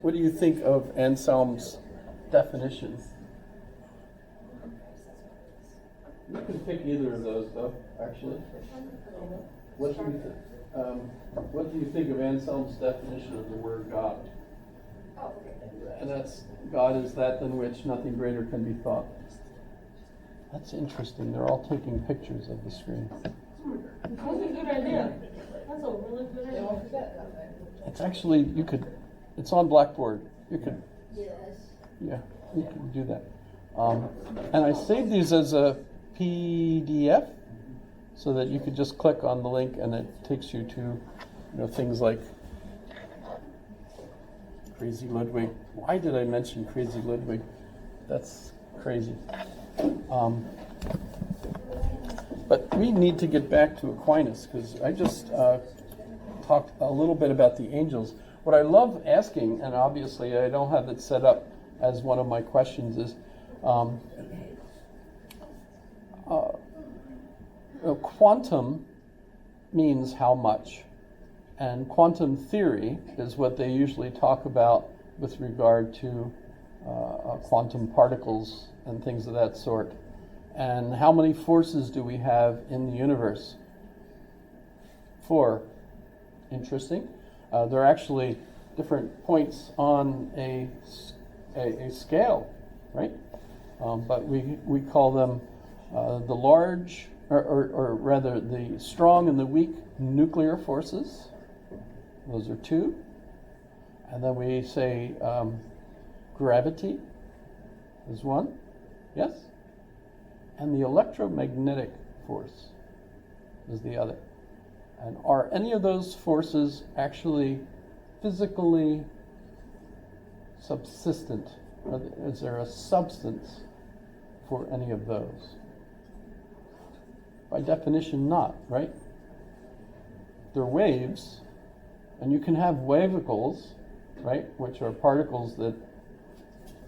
What do you think of Anselm's definition? You can pick either of those, though. Actually, what do you think of Anselm's definition of the word God? And that's God is that than which nothing greater can be thought. That's interesting. They're all taking pictures of the screen. That's a good idea. That's a really good idea. It's actually it's on Blackboard. You could. Yes. Yeah, you can do that. And I saved these as a PDF so that you could just click on the link and it takes you to, things like Crazy Ludwig. Why did I mention Crazy Ludwig? That's crazy. But we need to get back to Aquinas because I just talked a little bit about the angels. What I love asking, and obviously I don't have it set up as one of my questions, is quantum means how much, and quantum theory is what they usually talk about with regard to quantum particles and things of that sort. And how many forces do we have in the universe? 4. Interesting. There are actually different points on a scale, right? But we call them the large, or rather the strong and the weak nuclear forces. Those are 2. And then we say gravity is 1. Yes? And the electromagnetic force is the other. And are any of those forces actually physically subsistent? Is there a substance for any of those? By definition, not, right? They're waves, and you can have wavicles, right, which are particles that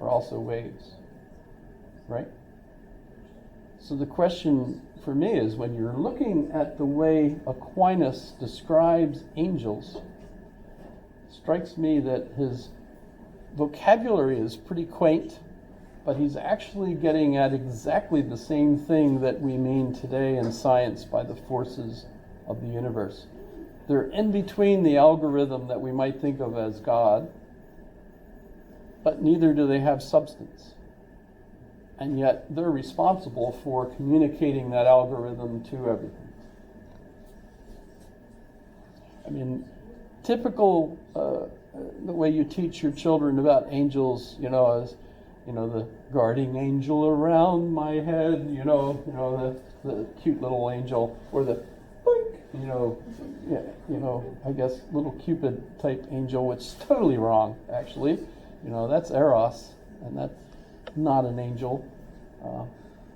are also waves, right? So the question for me is, when you're looking at the way Aquinas describes angels, it strikes me that his vocabulary is pretty quaint, but he's actually getting at exactly the same thing that we mean today in science by the forces of the universe. They're in between the algorithm that we might think of as God, but neither do they have substance. And yet they're responsible for communicating that algorithm to everything. I mean, typical, the way you teach your children about angels, as, the guardian angel around my head, the cute little angel, or the, I guess little Cupid type angel, which is totally wrong, actually. That's Eros, and that's not an angel.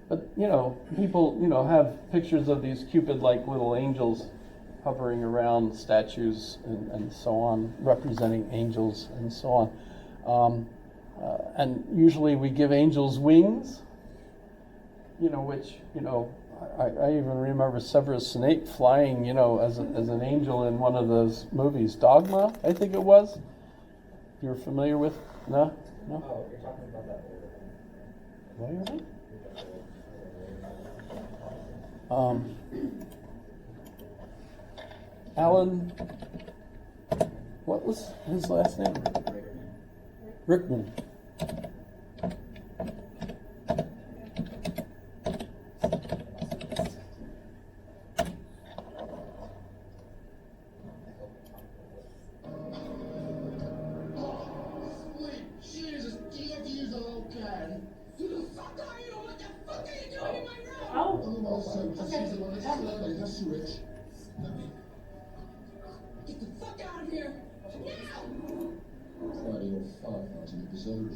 But people, have pictures of these Cupid-like little angels hovering around statues and so on, representing angels and so on. And usually we give angels wings, which, I even remember Severus Snape flying, as an angel in one of those movies, Dogma, I think it was. You're familiar with? No? Oh, you're talking about that. What are you? Alan, what was his last name? Rickman. Get the fuck out of here! Now! Try your firefighting episode.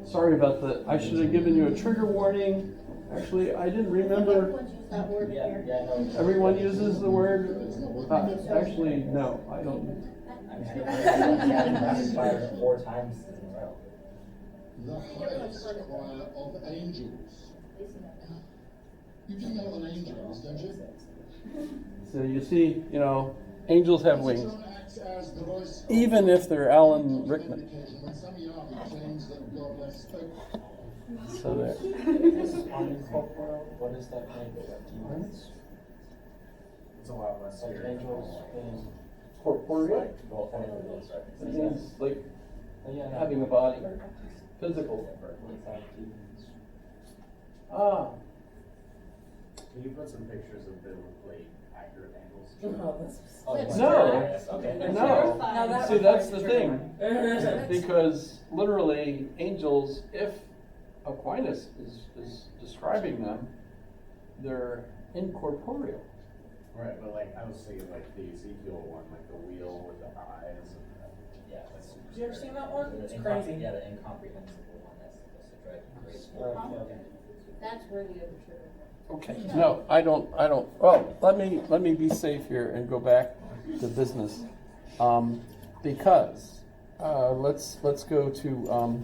Sorry about that. I should have given you a trigger warning. Actually, I didn't remember. That word here. No. Everyone uses the word. Actually, no, I don't. I mean, I had rapid fire 4 times in a row. The highest choir of angels. You do know what an angel is, don't you? So you see, angels have wings, Metatron acts as the voice of even if they're Alan Rickman. communication. When some Yahweh claims that God last spoke, So there. Uncorporeal, what is that name? Demons? It's a lot less Like here. angels in. Corporeal? Well, I know it is, right? It means like Yeah, having a body, physical. Ah, Can you put some pictures of biblically accurate angles? Oh, That's No. Yes, okay. That's No. terrifying. No, that see, was that's like the the thing. trigger Because literally, angels, if Aquinas is describing them, they're incorporeal. Right, but like, I was thinking like the Ezekiel one, like the wheel with the eyes and Yeah, that's. Have you ever seen that one? The It's incom- crazy. Yeah, the incomprehensible one, that's supposed to drive you crazy. That's worthy of a trigger. Okay, no, I don't, well, let me be safe here and go back to business. Because, let's go to,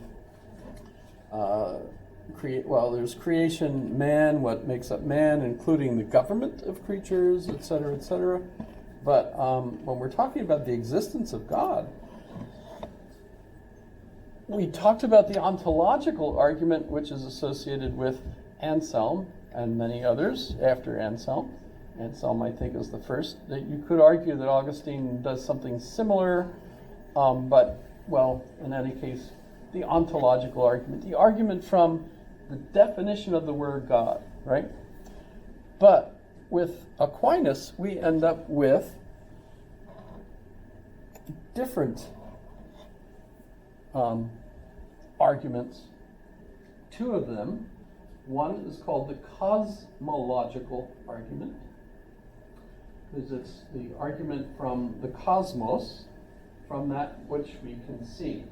there's creation, man, what makes up man, including the government of creatures, et cetera, et cetera. But, when we're talking about the existence of God, we talked about the ontological argument, which is associated with Anselm and many others after Anselm. Anselm, I think, is the first. That you could argue that Augustine does something similar, but, well, in any case, the ontological argument, the argument from the definition of the word God, right? But with Aquinas, we end up with different arguments. Two of them. One is called the cosmological argument, because it's the argument from the cosmos, from that which we can see.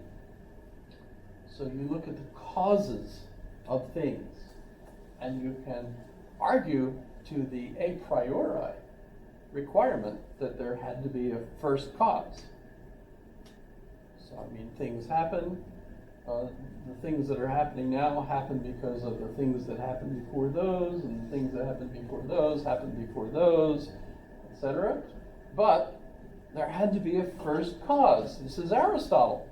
So you look at the causes of things, and you can argue to the a priori requirement that there had to be a first cause. So, I mean, things happen. The things that are happening now happen because of the things that happened before those, and the things that happened before those, etc. But there had to be a first cause. This is Aristotle,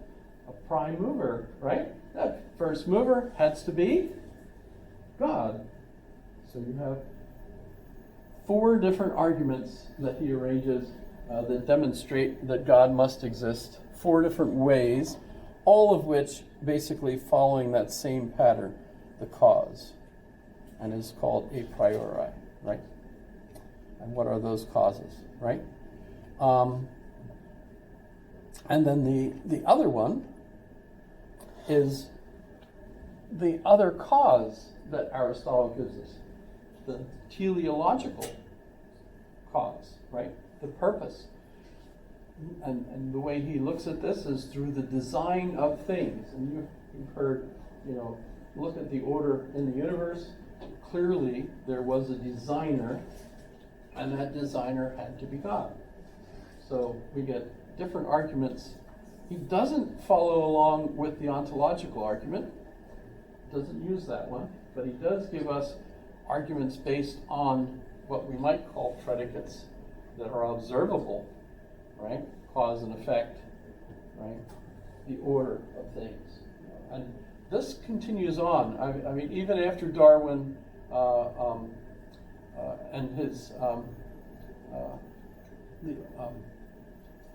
a prime mover, right? That first mover has to be God. So you have 4 different arguments that he arranges that demonstrate that God must exist, 4 different ways, all of which basically following that same pattern, the cause, and is called a priori, right? And what are those causes, right? And then the other one is the other cause that Aristotle gives us, the teleological cause, right? The purpose. And the way he looks at this is through the design of things. And you've heard, look at the order in the universe. Clearly, there was a designer, and that designer had to be God. So we get different arguments. He doesn't follow along with the ontological argument, doesn't use that one, but he does give us arguments based on what we might call predicates that are observable, right? Cause and effect, right? The order of things. And this continues on. I mean, even after Darwin and his the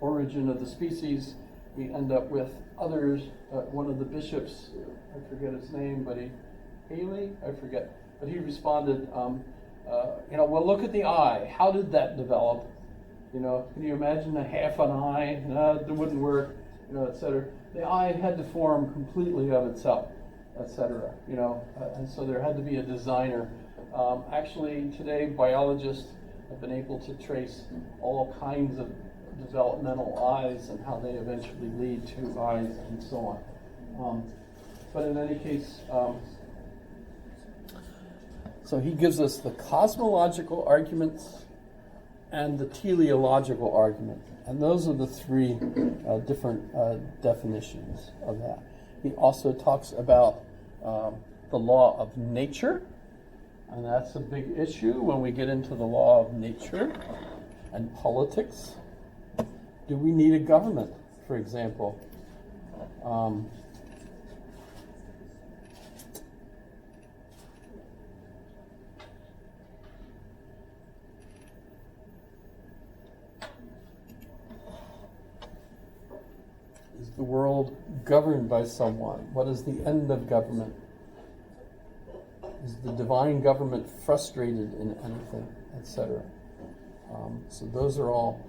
origin of the species, we end up with others. One of the bishops, I forget his name, but Haley, I forget, but he responded, well, look at the eye. How did that develop? Can you imagine a half an eye? No, it wouldn't work, etc. The eye had to form completely of itself, etc. And so there had to be a designer. Actually, today biologists have been able to trace all kinds of developmental eyes and how they eventually lead to eyes and so on. But in any case, so he gives us the cosmological arguments and the teleological argument. And those are the 3 different definitions of that. He also talks about the law of nature, And that's a big issue when we get into the law of nature and politics. Do we need a government, for example? Is the world governed by someone? What is the end of government? Is the divine government frustrated in anything, etc.? So those are all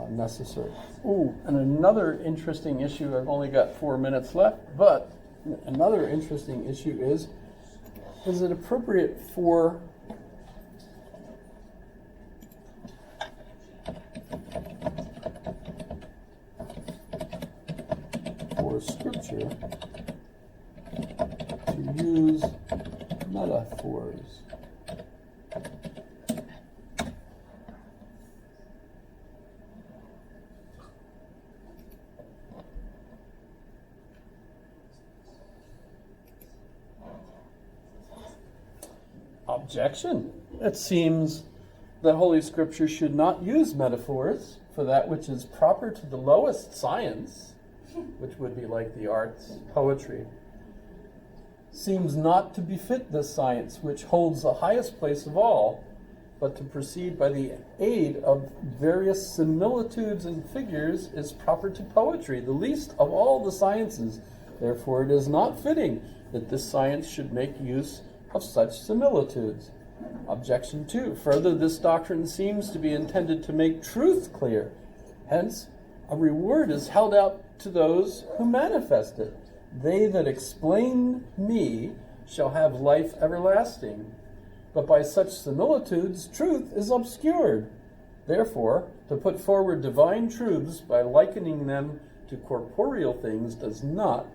necessary. Ooh, and another interesting issue, I've only got 4 minutes left, but another interesting issue is it appropriate for Scripture to use metaphors? Objection. It seems that Holy Scripture should not use metaphors for that which is proper to the lowest science, which would be like the arts, poetry. Seems not to befit this science, which holds the highest place of all, but to proceed by the aid of various similitudes and figures is proper to poetry, the least of all the sciences. Therefore it is not fitting that this science should make use of such similitudes. Objection 2. Further, this doctrine seems to be intended to make truth clear. Hence, a reward is held out to those who manifest it. They that explain me shall have life everlasting. But by such similitudes, truth is obscured. Therefore, to put forward divine truths by likening them to corporeal things does not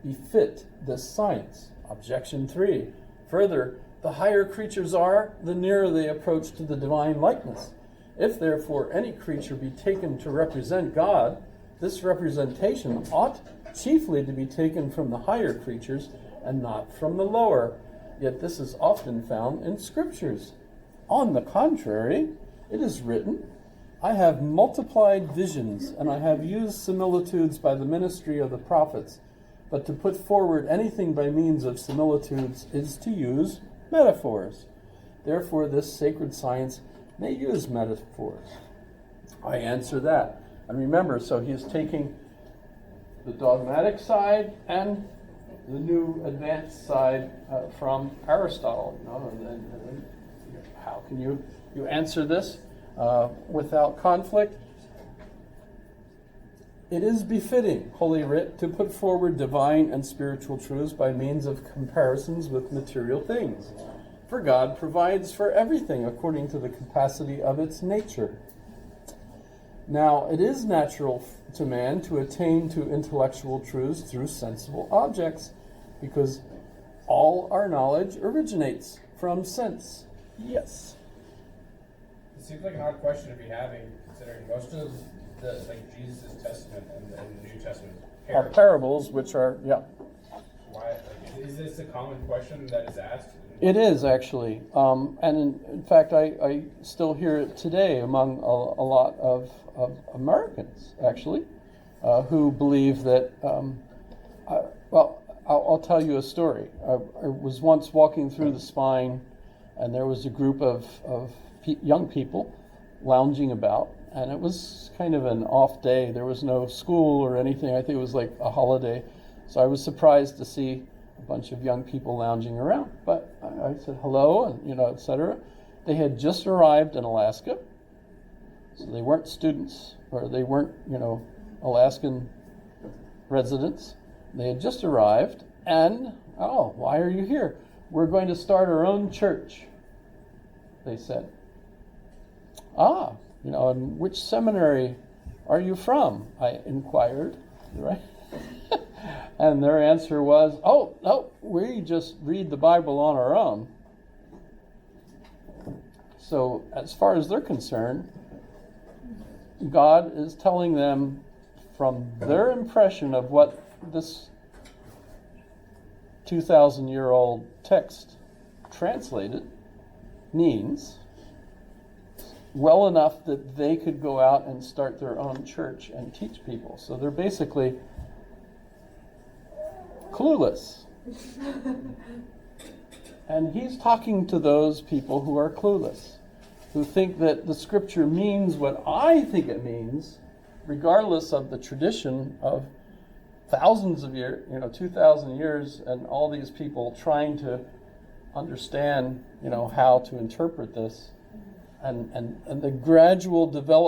befit this science. Objection 3. Further, the higher creatures are, the nearer they approach to the divine likeness. If therefore any creature be taken to represent God, this representation ought chiefly to be taken from the higher creatures and not from the lower. Yet this is often found in Scriptures. On the contrary, it is written, I have multiplied visions, and I have used similitudes by the ministry of the prophets. But to put forward anything by means of similitudes is to use metaphors. Therefore, this sacred science may use metaphors. I answer that. And remember, so he's taking the dogmatic side and the new advanced side from Aristotle. And how can you answer this without conflict? It is befitting, Holy Writ, to put forward divine and spiritual truths by means of comparisons with material things. For God provides for everything according to the capacity of its nature. Now, it is natural to man to attain to intellectual truths through sensible objects, because all our knowledge originates from sense. Yes. It seems like an odd question to be having, considering most of the Jesus' Testament and the New Testament Are parables, which are, yeah. Why is this a common question that is asked? It is actually, and in fact, I still hear it today among a lot of Americans, actually, who believe that. I'll tell you a story. I was once walking through the Spine, and there was a group of young people lounging about, and it was kind of an off day. There was no school or anything. I think it was like a holiday, so I was surprised to see a bunch of young people lounging around. But I said hello, and etc. They had just arrived in Alaska, so they weren't students, or they weren't Alaskan residents. They had just arrived, and why are you here? We're going to start our own church, they said. And which seminary are you from? I inquired, right? And their answer was, no, we just read the Bible on our own. So as far as they're concerned, God is telling them from their impression of what this 2,000-year-old text translated, means well enough that they could go out and start their own church and teach people. So they're basically clueless. And he's talking to those people who are clueless, who think that the scripture means what I think it means, regardless of the tradition of thousands of years, 2,000 years, and all these people trying to understand, how to interpret this, and the gradual development